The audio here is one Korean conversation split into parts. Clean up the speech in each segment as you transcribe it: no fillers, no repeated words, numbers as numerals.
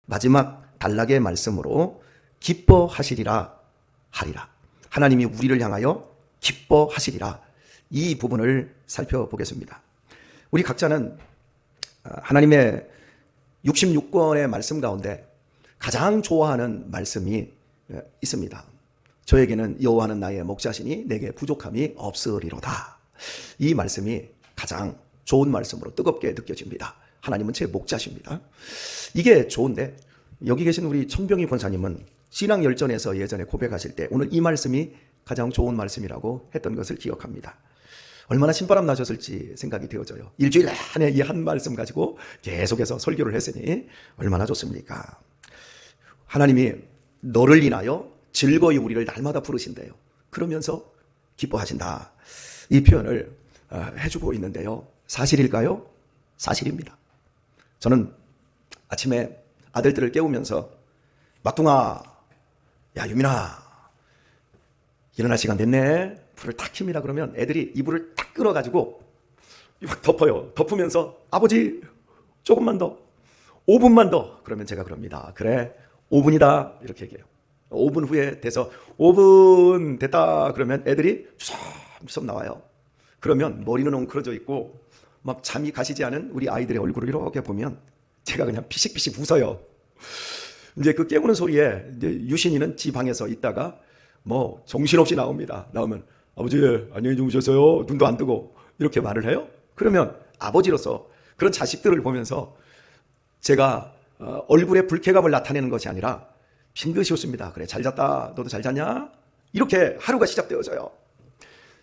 마지막 단락의 말씀으로 기뻐하시리라 하리라. 하나님이 우리를 향하여 기뻐하시리라. 이 부분을 살펴보겠습니다. 우리 각자는 하나님의 66권의 말씀 가운데 가장 좋아하는 말씀이 있습니다. 저에게는 여호와는 나의 목자시니 내게 부족함이 없으리로다. 이 말씀이 가장 좋은 말씀으로 뜨겁게 느껴집니다. 하나님은 제 목자십니다. 이게 좋은데 여기 계신 우리 천병희 권사님은 신앙열전에서 예전에 고백하실 때 오늘 이 말씀이 가장 좋은 말씀이라고 했던 것을 기억합니다. 얼마나 신바람 나셨을지 생각이 되어져요. 일주일 안에 이 한 말씀 가지고 계속해서 설교를 했으니 얼마나 좋습니까? 하나님이 너를 인하여 즐거이 우리를 날마다 부르신대요. 그러면서 기뻐하신다. 이 표현을 해주고 있는데요. 사실일까요? 사실입니다. 저는 아침에 아들들을 깨우면서 막둥아, 야 유민아, 일어날 시간 됐네. 불을 탁 킵니다. 그러면 애들이 이불을 탁 끌어가지고 막 덮어요. 덮으면서 아버지 조금만 더, 5분만 더. 그러면 제가 그럽니다. 그래 5분이다 이렇게 얘기해요. 5분 후에 돼서 5분 됐다 그러면 애들이 주섬주섬 나와요. 그러면 머리는 엉클어져 있고 막 잠이 가시지 않은 우리 아이들의 얼굴을 이렇게 보면 제가 그냥 피식피식 웃어요. 이제 그 깨우는 소리에 이제 유신이는 지 방에서 있다가 뭐 정신없이 나옵니다. 나오면 아버지 안녕히 주무셨어요? 눈도 안 뜨고 이렇게 말을 해요. 그러면 아버지로서 그런 자식들을 보면서 제가 얼굴에 불쾌감을 나타내는 것이 아니라 빙긋이 웃습니다. 그래 잘 잤다. 너도 잘 잤냐? 이렇게 하루가 시작되어져요.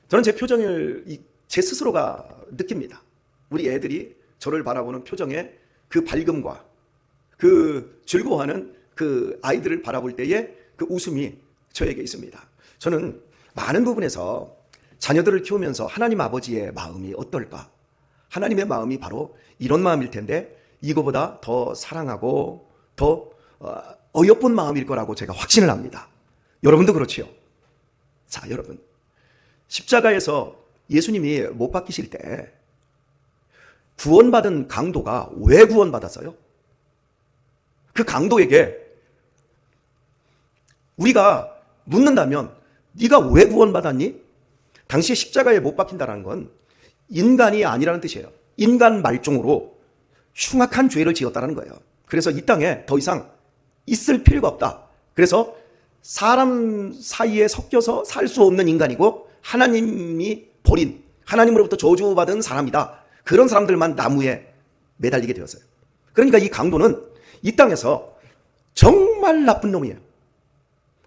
저는 제 표정을 제 스스로가 느낍니다. 우리 애들이 저를 바라보는 표정에 그 밝음과 그 즐거워하는 그 아이들을 바라볼 때의 그 웃음이 저에게 있습니다. 저는 많은 부분에서 자녀들을 키우면서 하나님 아버지의 마음이 어떨까? 하나님의 마음이 바로 이런 마음일 텐데 이거보다 더 사랑하고 더 어여쁜 마음일 거라고 제가 확신을 합니다. 여러분도 그렇지요? 자, 여러분. 십자가에서 예수님이 못 박히실 때 구원받은 강도가 왜 구원받았어요? 그 강도에게 우리가 묻는다면 네가 왜 구원받았니? 당시 십자가에 못 박힌다는 건 인간이 아니라는 뜻이에요. 인간 말종으로 흉악한 죄를 지었다는 거예요. 그래서 이 땅에 더 이상 있을 필요가 없다. 그래서 사람 사이에 섞여서 살 수 없는 인간이고 하나님이 버린, 하나님으로부터 저주받은 사람이다. 그런 사람들만 나무에 매달리게 되었어요. 그러니까 이 강도는 이 땅에서 정말 나쁜 놈이에요.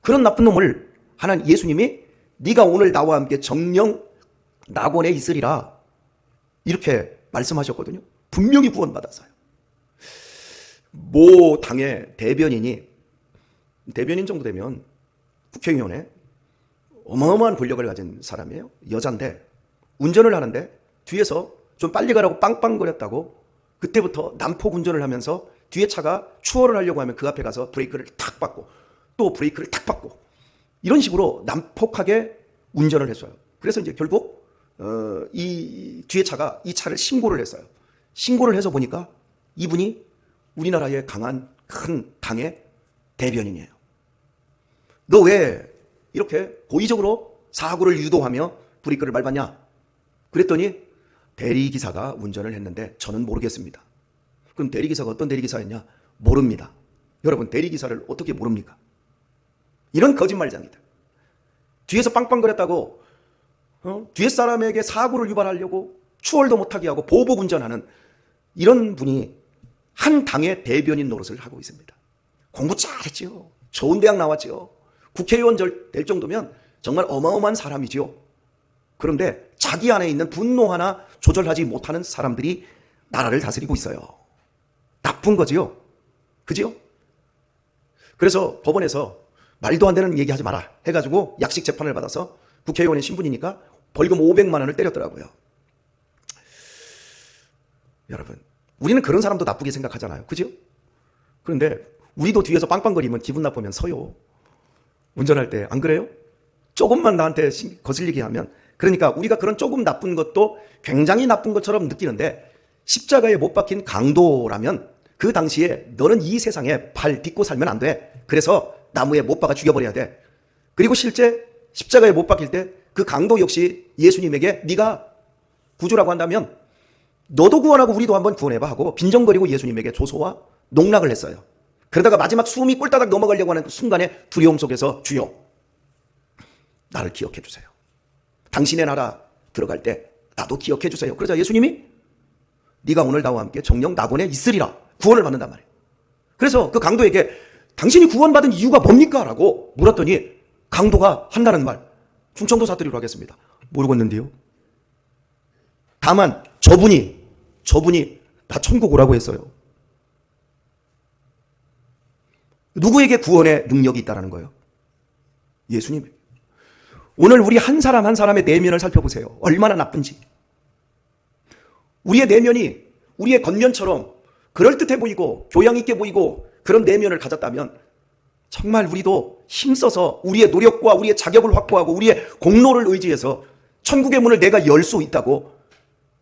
그런 나쁜 놈을 하나님 예수님이 네가 오늘 나와 함께 정령 낙원에 있으리라 이렇게 말씀하셨거든요. 분명히 구원받았어요. 모 당의 대변인 정도 되면 국회의원에 어마어마한 권력을 가진 사람이에요. 여잔데 운전을 하는데 뒤에서 좀 빨리 가라고 빵빵거렸다고 그때부터 난폭 운전을 하면서 뒤에 차가 추월을 하려고 하면 그 앞에 가서 브레이크를 탁 밟고 또 브레이크를 탁 밟고 이런 식으로 난폭하게 운전을 했어요. 그래서 이제 결국 이 뒤에 차가 이 차를 신고를 했어요. 신고를 해서 보니까 이분이 우리나라의 강한 큰 당의 대변인이에요. 너 왜 이렇게 고의적으로 사고를 유도하며 브레이크를 밟았냐? 그랬더니 대리기사가 운전을 했는데 저는 모르겠습니다. 그럼 대리기사가 어떤 대리기사였냐? 모릅니다. 여러분 대리기사를 어떻게 모릅니까? 이런 거짓말장이다. 뒤에서 빵빵거렸다고 뒤에 사람에게 사고를 유발하려고 추월도 못하게 하고 보복 운전하는 이런 분이 한 당의 대변인 노릇을 하고 있습니다. 공부 잘했죠. 좋은 대학 나왔죠. 국회의원 될 정도면 정말 어마어마한 사람이죠. 그런데 자기 안에 있는 분노 하나 조절하지 못하는 사람들이 나라를 다스리고 있어요. 나쁜 거지요. 그지요? 그래서 법원에서 말도 안 되는 얘기하지 마라 해가지고 약식 재판을 받아서 국회의원의 신분이니까 벌금 500만 원을 때렸더라고요. 여러분 우리는 그런 사람도 나쁘게 생각하잖아요. 그죠? 그런데 우리도 뒤에서 빵빵거리면 기분 나쁘면 서요. 운전할 때 안 그래요? 조금만 나한테 거슬리게 하면 그러니까 우리가 그런 조금 나쁜 것도 굉장히 나쁜 것처럼 느끼는데 십자가에 못 박힌 강도라면 그 당시에 너는 이 세상에 발 딛고 살면 안 돼. 그래서 나무에 못 박아 죽여버려야 돼. 그리고 실제 십자가에 못 박힐 때 그 강도 역시 예수님에게 네가 구주라고 한다면 너도 구원하고 우리도 한번 구원해봐 하고 빈정거리고 예수님에게 조소와 농락을 했어요. 그러다가 마지막 숨이 꿀다닥 넘어가려고 하는 그 순간에 두려움 속에서 주여 나를 기억해 주세요. 당신의 나라 들어갈 때 나도 기억해 주세요. 그러자 예수님이 네가 오늘 나와 함께 정령 낙원에 있으리라 구원을 받는단 말이에요. 그래서 그 강도에게 당신이 구원받은 이유가 뭡니까? 라고 물었더니 강도가 한다는 말 충청도 사투리로 하겠습니다. 모르겠는데요. 다만 저분이 나 천국 오라고 했어요. 누구에게 구원의 능력이 있다는 거예요? 예수님에게. 오늘 우리 한 사람 한 사람의 내면을 살펴보세요. 얼마나 나쁜지. 우리의 내면이 우리의 겉면처럼 그럴듯해 보이고 교양 있게 보이고 그런 내면을 가졌다면 정말 우리도 힘써서 우리의 노력과 우리의 자격을 확보하고 우리의 공로를 의지해서 천국의 문을 내가 열 수 있다고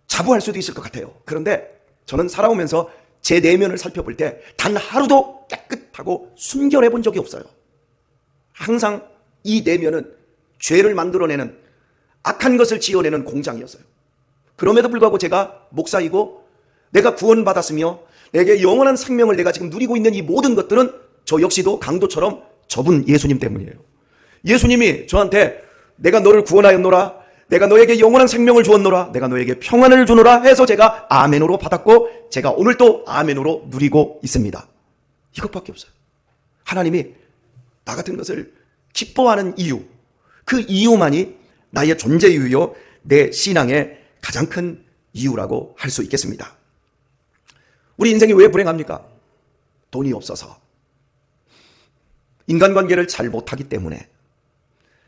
자부할 수도 있을 것 같아요. 그런데 저는 살아오면서 제 내면을 살펴볼 때 단 하루도 깨끗하고 순결해 본 적이 없어요. 항상 이 내면은 죄를 만들어내는 악한 것을 지어내는 공장이었어요. 그럼에도 불구하고 제가 목사이고 내가 구원받았으며 내게 영원한 생명을 내가 지금 누리고 있는 이 모든 것들은 저 역시도 강도처럼 저분 예수님 때문이에요. 예수님이 저한테 내가 너를 구원하였노라, 내가 너에게 영원한 생명을 주었노라, 내가 너에게 평안을 주노라 해서 제가 아멘으로 받았고 제가 오늘 또 아멘으로 누리고 있습니다. 이것밖에 없어요. 하나님이 나 같은 것을 기뻐하는 이유, 그 이유만이 나의 존재 이유요 내 신앙의 가장 큰 이유라고 할 수 있겠습니다. 우리 인생이 왜 불행합니까? 돈이 없어서, 인간관계를 잘 못하기 때문에,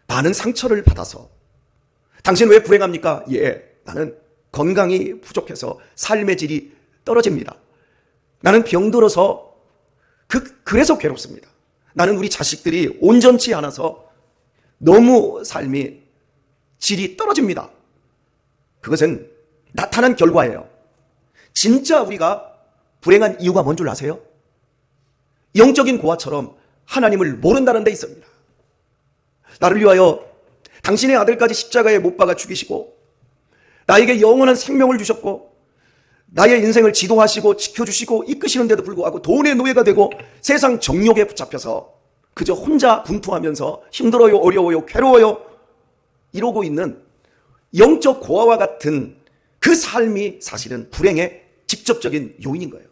많은 상처를 받아서. 당신 왜 불행합니까? 예, 나는 건강이 부족해서 삶의 질이 떨어집니다. 나는 병들어서 그래서 괴롭습니다. 나는 우리 자식들이 온전치 않아서 너무 삶이 질이 떨어집니다. 그것은 나타난 결과예요. 진짜 우리가 불행한 이유가 뭔 줄 아세요? 영적인 고아처럼 하나님을 모른다는 데 있습니다. 나를 위하여 당신의 아들까지 십자가에 못 박아 죽이시고 나에게 영원한 생명을 주셨고 나의 인생을 지도하시고 지켜주시고 이끄시는데도 불구하고 돈의 노예가 되고 세상 정욕에 붙잡혀서 그저 혼자 분투하면서 힘들어요, 어려워요, 괴로워요 이러고 있는 영적 고아와 같은 그 삶이 사실은 불행의 직접적인 요인인 거예요.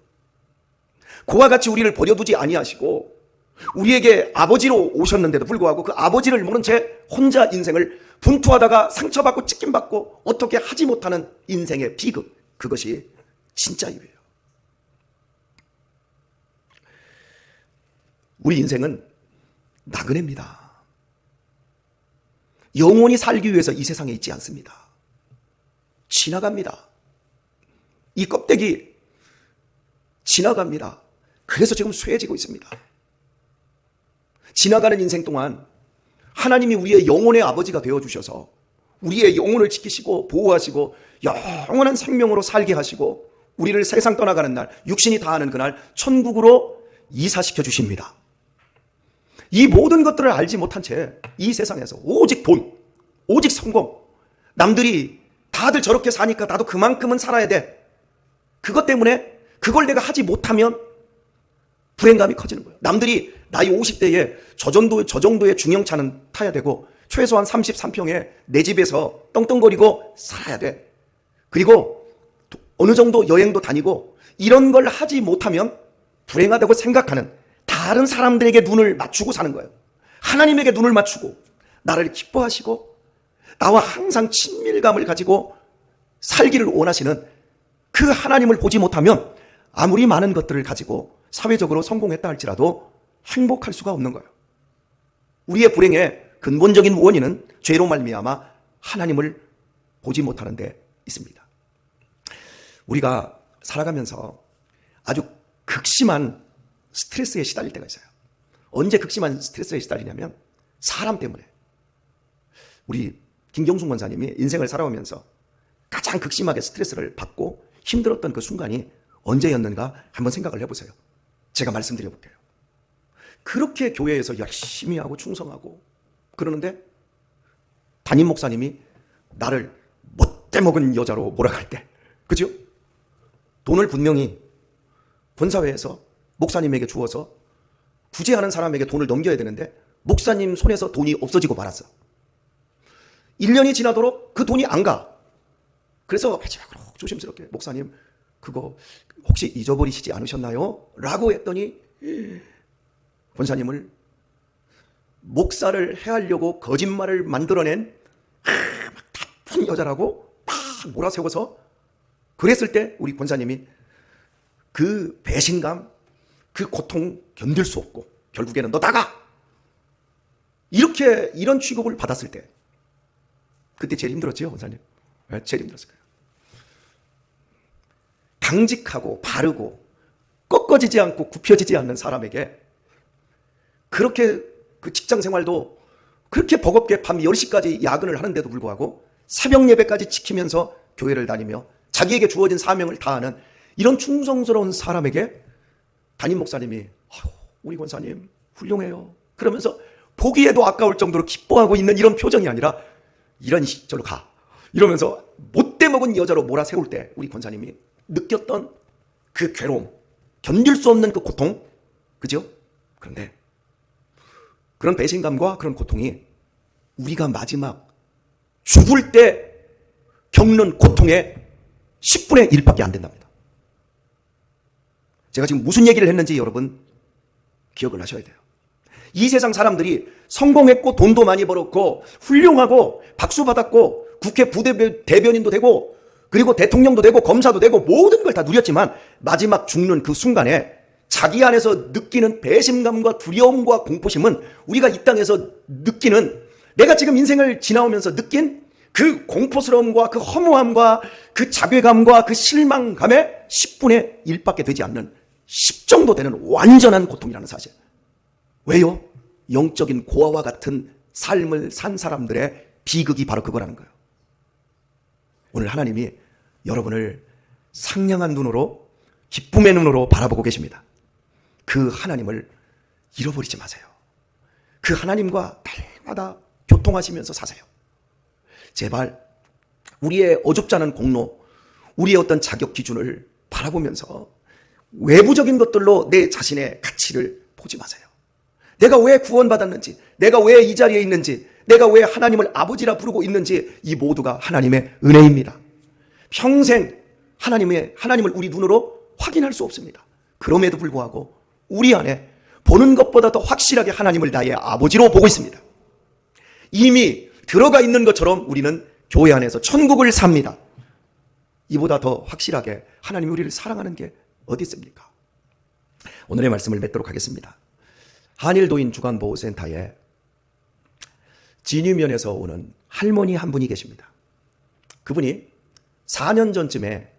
고아와 같이 우리를 버려두지 아니하시고 우리에게 아버지로 오셨는데도 불구하고 그 아버지를 모른 채 혼자 인생을 분투하다가 상처받고 찢김받고 어떻게 하지 못하는 인생의 비극, 그것이 진짜 이유예요. 우리 인생은 나그네입니다. 영원히 살기 위해서 이 세상에 있지 않습니다. 지나갑니다. 이 껍데기 지나갑니다. 그래서 지금 쇠해지고 있습니다. 지나가는 인생 동안 하나님이 우리의 영혼의 아버지가 되어주셔서 우리의 영혼을 지키시고 보호하시고 영원한 생명으로 살게 하시고 우리를 세상 떠나가는 날, 육신이 다하는 그날 천국으로 이사시켜 주십니다. 이 모든 것들을 알지 못한 채 이 세상에서 오직 돈, 오직 성공, 남들이 다들 저렇게 사니까 나도 그만큼은 살아야 돼. 그것 때문에 그걸 내가 하지 못하면 불행감이 커지는 거예요. 남들이 나이 50대에 저 정도의 중형차는 타야 되고 최소한 33평에 내 집에서 떵떵거리고 살아야 돼. 그리고 어느 정도 여행도 다니고 이런 걸 하지 못하면 불행하다고 생각하는 다른 사람들에게 눈을 맞추고 사는 거예요. 하나님에게 눈을 맞추고 나를 기뻐하시고 나와 항상 친밀감을 가지고 살기를 원하시는 그 하나님을 보지 못하면 아무리 많은 것들을 가지고 사회적으로 성공했다 할지라도 행복할 수가 없는 거예요. 우리의 불행의 근본적인 원인은 죄로 말미암아 하나님을 보지 못하는 데 있습니다. 우리가 살아가면서 아주 극심한 스트레스에 시달릴 때가 있어요. 언제 극심한 스트레스에 시달리냐면 사람 때문에. 우리 김경순 권사님이 인생을 살아오면서 가장 극심하게 스트레스를 받고 힘들었던 그 순간이 언제였는가 한번 생각을 해보세요. 제가 말씀드려 볼게요. 그렇게 교회에서 열심히 하고 충성하고 그러는데 담임 목사님이 나를 못돼 먹은 여자로 몰아갈 때, 그죠? 돈을 분명히 본사회에서 목사님에게 주어서 구제하는 사람에게 돈을 넘겨야 되는데 목사님 손에서 돈이 없어지고 말았어. 1년이 지나도록 그 돈이 안 가. 그래서 마지막으로 조심스럽게 목사님 그거 혹시 잊어버리시지 않으셨나요? 라고 했더니 권사님을 목사를 해하려고 거짓말을 만들어낸 나쁜 여자라고 막 몰아세워서 그랬을 때 우리 권사님이 그 배신감, 그 고통 견딜 수 없고 결국에는 너 나가! 이런 취급을 받았을 때 그때 제일 힘들었죠, 권사님. 네, 제일 힘들었을 거예요. 당직하고 바르고 꺾어지지 않고 굽혀지지 않는 사람에게 그렇게 그 직장 생활도 그렇게 버겁게 밤 10시까지 야근을 하는데도 불구하고 새벽 예배까지 지키면서 교회를 다니며 자기에게 주어진 사명을 다하는 이런 충성스러운 사람에게 담임 목사님이 우리 권사님 훌륭해요 그러면서 보기에도 아까울 정도로 기뻐하고 있는 이런 표정이 아니라 이런 저로 가 이러면서 못돼 먹은 여자로 몰아세울 때 우리 권사님이 느꼈던 그 괴로움, 견딜 수 없는 그 고통, 그죠? 그런데 그런 배신감과 그런 고통이 우리가 마지막 죽을 때 겪는 고통의 10분의 1밖에 안 된답니다. 제가 지금 무슨 얘기를 했는지 여러분 기억을 하셔야 돼요. 이 세상 사람들이 성공했고 돈도 많이 벌었고 훌륭하고 박수 받았고 국회 부대변인도 되고 그리고 대통령도 되고 검사도 되고 모든 걸 다 누렸지만 마지막 죽는 그 순간에 자기 안에서 느끼는 배신감과 두려움과 공포심은 우리가 이 땅에서 느끼는 내가 지금 인생을 지나오면서 느낀 그 공포스러움과 그 허무함과 그 자괴감과 그 실망감의 10분의 1밖에 되지 않는 10 정도 되는 완전한 고통이라는 사실. 왜요? 영적인 고아와 같은 삶을 산 사람들의 비극이 바로 그거라는 거예요. 오늘 하나님이 여러분을 상냥한 눈으로 기쁨의 눈으로 바라보고 계십니다. 그 하나님을 잃어버리지 마세요. 그 하나님과 날마다 교통하시면서 사세요. 제발 우리의 어줍지 않은 공로, 우리의 어떤 자격 기준을 바라보면서 외부적인 것들로 내 자신의 가치를 보지 마세요. 내가 왜 구원받았는지, 내가 왜 이 자리에 있는지, 내가 왜 하나님을 아버지라 부르고 있는지 이 모두가 하나님의 은혜입니다. 평생 하나님을 우리 눈으로 확인할 수 없습니다. 그럼에도 불구하고 우리 안에 보는 것보다 더 확실하게 하나님을 나의 아버지로 보고 있습니다. 이미 들어가 있는 것처럼 우리는 교회 안에서 천국을 삽니다. 이보다 더 확실하게 하나님이 우리를 사랑하는 게 어디 있습니까? 오늘의 말씀을 맺도록 하겠습니다. 한일도인 주간보호센터에 진유면에서 오는 할머니 한 분이 계십니다. 그분이 4년 전쯤에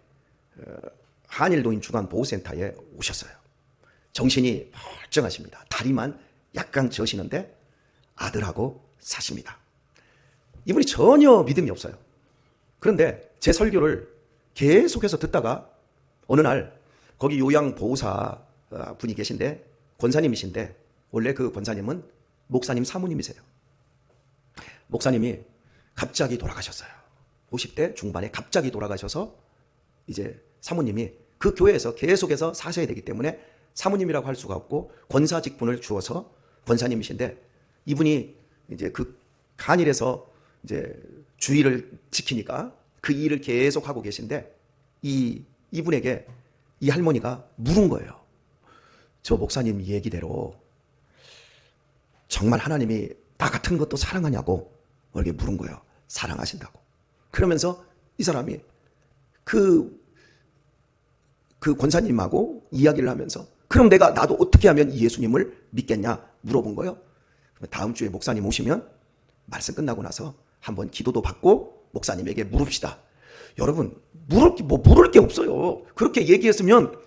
한일도인 주간보호센터에 오셨어요. 정신이 멀쩡하십니다. 다리만 약간 저시는데 아들하고 사십니다. 이분이 전혀 믿음이 없어요. 그런데 제 설교를 계속해서 듣다가 어느 날 거기 요양보호사 분이 계신데 권사님이신데 원래 그 권사님은 목사님 사모님이세요. 목사님이 갑자기 돌아가셨어요. 50대 중반에 갑자기 돌아가셔서 이제 사모님이 그 교회에서 계속해서 사셔야 되기 때문에 사모님이라고 할 수가 없고 권사 직분을 주어서 권사님이신데 이분이 이제 그 간일에서 이제 주의를 지키니까 그 일을 계속 하고 계신데 이분에게 이 할머니가 물은 거예요. 저 목사님 얘기대로 정말 하나님이 나 같은 것도 사랑하냐고 이렇게 물은 거예요. 사랑하신다고. 그러면서 이 사람이 그 권사님하고 이야기를 하면서 그럼 나도 어떻게 하면 예수님을 믿겠냐 물어본 거예요. 다음 주에 목사님 오시면 말씀 끝나고 나서 한번 기도도 받고 목사님에게 물읍시다. 여러분 물을 게 없어요. 그렇게 얘기했으면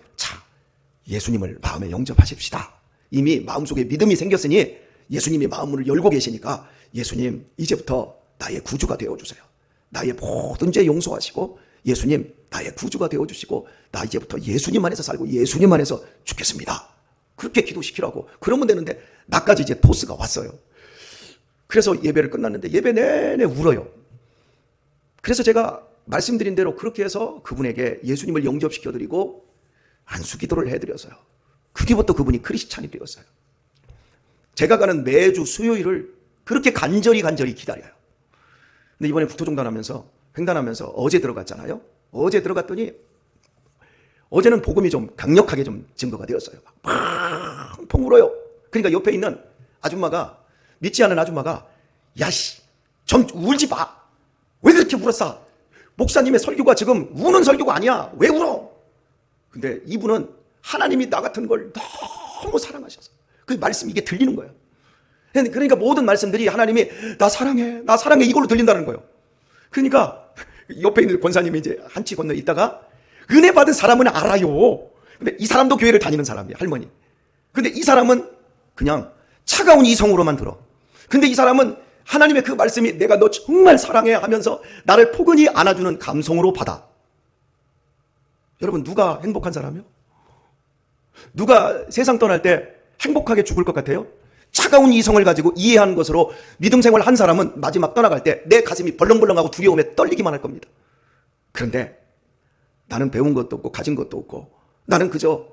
예수님을 마음에 영접하십시다. 이미 마음속에 믿음이 생겼으니 예수님이 마음을 열고 계시니까 예수님 이제부터 나의 구주가 되어주세요. 나의 모든 죄 용서하시고 예수님 나의 구주가 되어주시고 나 이제부터 예수님 안에서 살고 예수님 안에서 죽겠습니다. 그렇게 기도시키라고. 그러면 되는데 나까지 이제 토스가 왔어요. 그래서 예배를 끝났는데 예배 내내 울어요. 그래서 제가 말씀드린 대로 그렇게 해서 그분에게 예수님을 영접시켜드리고 안수기도를 해드렸어요. 그 뒤부터 그분이 크리스찬이 되었어요. 제가 가는 매주 수요일을 그렇게 간절히 기다려요. 근데 이번에 국토종단하면서 횡단하면서 어제 들어갔잖아요. 어제 들어갔더니 어제는 복음이 좀 강력하게 좀 증거가 되었어요. 막 펑펑 울어요. 그러니까 옆에 있는 아줌마가, 믿지 않는 아줌마가, 야씨 좀 울지 마. 왜 그렇게 울었어? 목사님의 설교가 지금 우는 설교가 아니야. 왜 울어? 근데 이분은 하나님이 나 같은 걸 너무 사랑하셔서 그 말씀이 이게 들리는 거예요. 그러니까 모든 말씀들이 하나님이 나 사랑해 이걸로 들린다는 거예요. 그러니까 옆에 있는 권사님이 이제 한치 건너 있다가 은혜 받은 사람은 알아요. 근데 이 사람도 교회를 다니는 사람이야, 할머니. 근데 이 사람은 그냥 차가운 이성으로만 들어. 근데 이 사람은 하나님의 그 말씀이 내가 너 정말 사랑해 하면서 나를 포근히 안아주는 감성으로 받아. 여러분, 누가 행복한 사람이요? 누가 세상 떠날 때 행복하게 죽을 것 같아요? 차가운 이성을 가지고 이해하는 것으로 믿음 생활을 한 사람은 마지막 떠나갈 때 내 가슴이 벌렁벌렁하고 두려움에 떨리기만 할 겁니다. 그런데 나는 배운 것도 없고 가진 것도 없고 나는 그저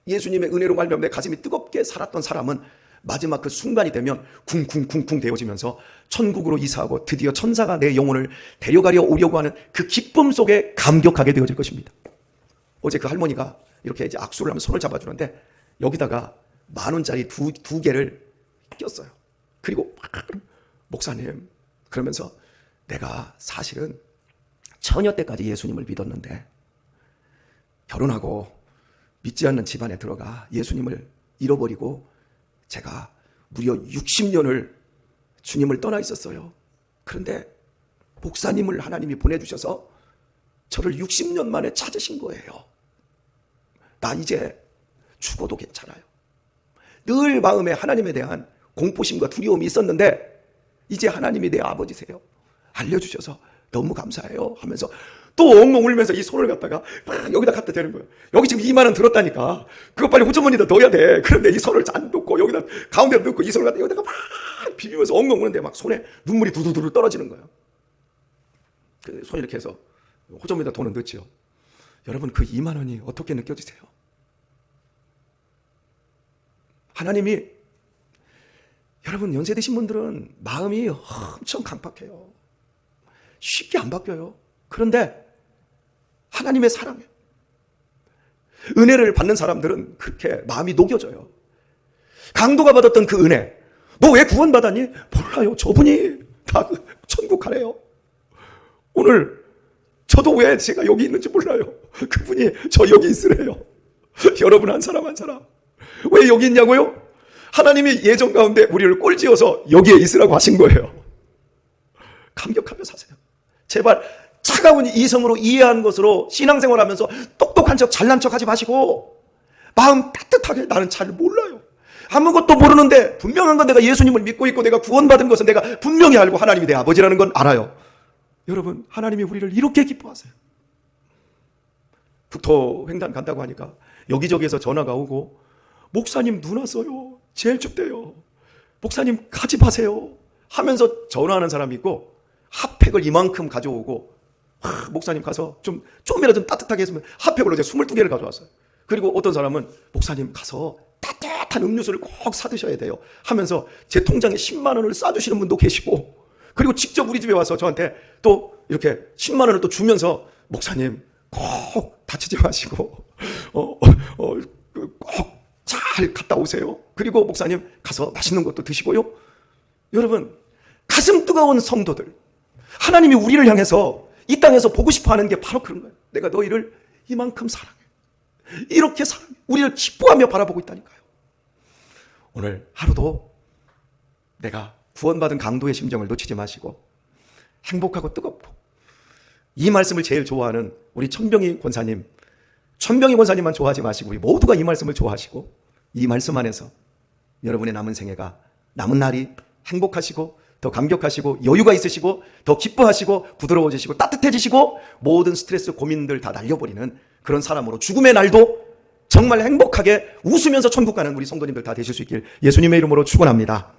예수님의 은혜로 말미암아 내 가슴이 뜨겁게 살았던 사람은 마지막 그 순간이 되면 쿵쿵쿵쿵 되어지면서 천국으로 이사하고 드디어 천사가 내 영혼을 데려가려 오려고 하는 그 기쁨 속에 감격하게 되어질 것입니다. 어제 그 할머니가 이렇게 이제 악수를 하면 손을 잡아주는데 여기다가 10,000원짜리 두 개를 꼈어요. 그리고 목사님 그러면서 내가 사실은 처녀 때까지 예수님을 믿었는데 결혼하고 믿지 않는 집안에 들어가 예수님을 잃어버리고 제가 무려 60년을 주님을 떠나 있었어요. 그런데 목사님을 하나님이 보내주셔서 저를 60년 만에 찾으신 거예요. 나 이제 죽어도 괜찮아요. 늘 마음에 하나님에 대한 공포심과 두려움이 있었는데 이제 하나님이 내 아버지세요. 알려주셔서 너무 감사해요 하면서 또 엉엉 울면서 이 손을 갖다가 막 여기다 갖다 대는 거예요. 여기 지금 2만 원 들었다니까. 그거 빨리 호주머니에다 넣어야 돼. 그런데 이 손을 안 넣고 여기다 가운데 넣고 이 손을 갖다 여기다가 막 비비면서 엉엉 우는데 막 손에 눈물이 두두두 떨어지는 거예요. 그 손 이렇게 해서 호주머니에다 돈을 넣지요. 여러분 그 2만 원이 어떻게 느껴지세요? 하나님이 여러분 연세 드신 분들은 마음이 엄청 강팍해요. 쉽게 안 바뀌어요. 그런데 하나님의 사랑에 은혜를 받는 사람들은 그렇게 마음이 녹여져요. 강도가 받았던 그 은혜, 너 왜 구원받았니? 몰라요. 저분이 다 천국 가래요. 오늘 저도 왜 제가 여기 있는지 몰라요. 그분이 저 여기 있으래요. 여러분 한 사람 한 사람 왜 여기 있냐고요? 하나님이 예정 가운데 우리를 꼴지어서 여기에 있으라고 하신 거예요. 감격하며 사세요. 제발 차가운 이성으로 이해하는 것으로 신앙생활하면서 똑똑한 척 잘난 척 하지 마시고 마음 따뜻하게 나는 잘 몰라요. 아무것도 모르는데 분명한 건 내가 예수님을 믿고 있고 내가 구원받은 것은 내가 분명히 알고 하나님이 내 아버지라는 건 알아요. 여러분 하나님이 우리를 이렇게 기뻐하세요. 국토 횡단 간다고 하니까 여기저기에서 전화가 오고 목사님 눈 왔어요. 제일 춥대요. 목사님 가지 마세요 하면서 전화하는 사람이 있고 핫팩을 이만큼 가져오고 목사님 가서 좀이라도 좀 따뜻하게 했으면 핫팩으로 제가 22개를 가져왔어요. 그리고 어떤 사람은 목사님 가서 따뜻한 음료수를 꼭 사드셔야 돼요 하면서 제 통장에 10만 원을 싸주시는 분도 계시고 그리고 직접 우리 집에 와서 저한테 또 이렇게 10만 원을 또 주면서 목사님 꼭 다치지 마시고 꼭 잘 갔다 오세요. 그리고 목사님 가서 맛있는 것도 드시고요. 여러분 가슴 뜨거운 성도들 하나님이 우리를 향해서 이 땅에서 보고 싶어하는 게 바로 그런 거예요. 내가 너희를 이만큼 사랑해. 이렇게 사랑해. 우리를 기뻐하며 바라보고 있다니까요. 오늘 하루도 내가 구원받은 강도의 심정을 놓치지 마시고 행복하고 뜨겁고 이 말씀을 제일 좋아하는 우리 천병희 권사님만 좋아하지 마시고 우리 모두가 이 말씀을 좋아하시고 이 말씀 안에서 여러분의 남은 생애가 남은 날이 행복하시고 더 감격하시고 여유가 있으시고 더 기뻐하시고 부드러워지시고 따뜻해지시고 모든 스트레스 고민들 다 날려버리는 그런 사람으로 죽음의 날도 정말 행복하게 웃으면서 천국 가는 우리 성도님들 다 되실 수 있길 예수님의 이름으로 축원합니다.